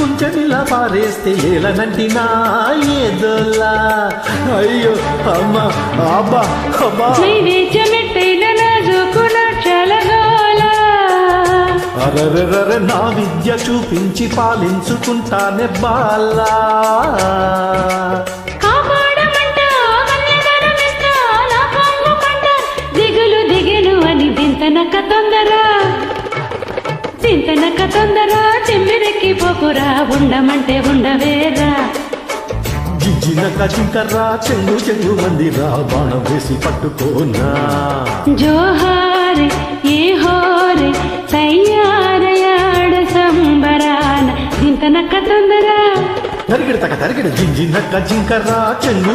కుంచెనిలా పారేస్తే ఏలనంటినా ఏదోలా అయ్యో అమ్మ అబ్బా అబ్బా నైవేద్యమెట్టైన నాజుకున చలగోలా అరరర నా విద్య చూపించి పాలించుకుంటానే బాలా కాపాడమంటా కన్యగనమిస్తా నా కొంగు పంట దిగులు దిగెను అని దింతనక తొందర చెమ్మిరెక్కి పోకురా ఉండమంటే ఉండవేరా జిజ్జినక జింకర్రా చెంగు చెంగు మందిరా బాణం వేసి పట్టుకోనా జోహారే ఏ హోరే తయ్యారయాడ సంబరాన దింతనక తొందర తరిగిడ జింజినక జింకర్రా చెంగు